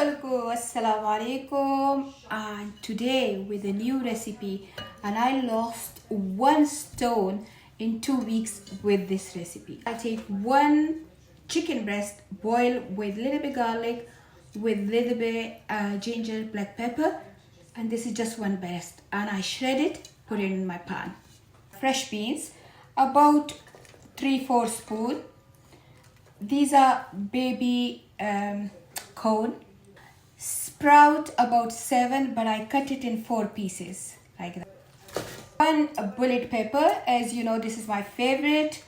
Assalamu alaikum, and today with a new recipe, and I lost 1 stone in 2 weeks with this recipe. I take 1 chicken breast, boil with little bit garlic, with little bit ginger, black pepper, and this is just one breast, and I shred it, put it in my pan. Fresh beans, about 3-4 spoon. These are baby corn. Sprout about 7, but I cut it in 4 pieces like that. 1 bullet pepper, as you know, this is my favorite.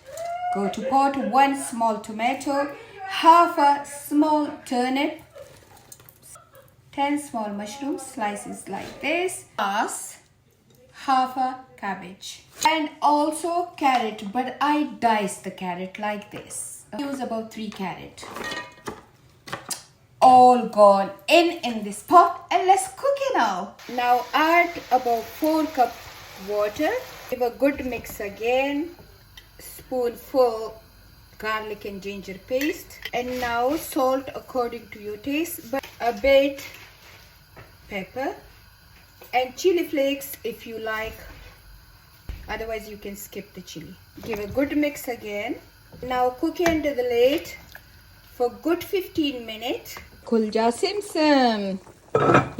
Go to pot. 1 small tomato, half a small turnip, 10 small mushrooms, slices like this, plus half a cabbage, and also carrot, but I dice the carrot like this. I use about 3 carrots. All gone in this pot, and let's cook it now. Now add about 4 cup water. Give a good mix again. Spoonful garlic and ginger paste, and now salt according to your taste, but a bit pepper and chili flakes if you like, otherwise you can skip the chili. Give a good mix again. Now cook it under the lid for good 15 minutes. खुल जा सिमसम।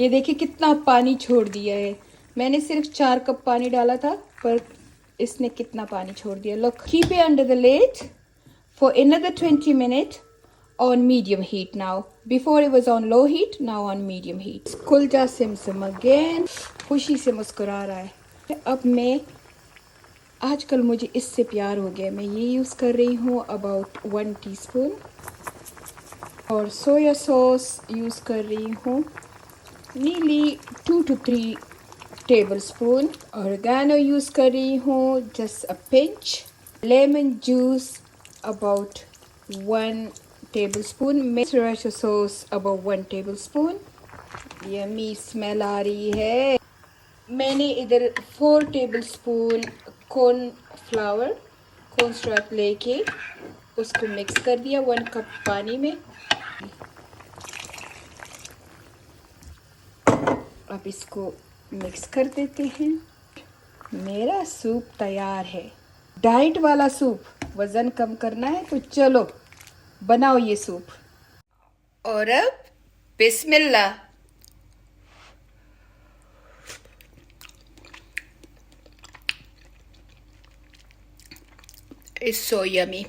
ये देखिए कितना पानी छोड़ दिया है। मैंने सिर्फ 4 कप पानी डाला था, पर इसने कितना पानी छोड़ दिया। Look, keep it under the lid for another 20 minutes on medium heat now. Before it was on low heat, now on medium heat. खुल जा सिमसम again। खुशी से मुस्कुरा रहा है। अब मैं आजकल मुझे इससे प्यार हो गया। मैं ये यूज़ कर रही हूँ about 1 टीस्पून, और सोया सॉस यूज़ कर रही हूँ nearly 2 to 3 tablespoon. Oregano use कर रही हूँ just a pinch. Lemon juice about 1 tablespoon. Soya sauce about 1 tablespoon. Yummy smell आ रही है। मैंने इधर 4 tablespoon कॉर्न स्टार्च लेके उसको मिक्स कर दिया 1 कप पानी में। अब इसको मिक्स कर देते हैं। मेरा सूप तैयार है। डाइट वाला सूप, वज़न कम करना है तो चलो बनाओ ये सूप। और अब बिस्मिल्लाह। It's so yummy.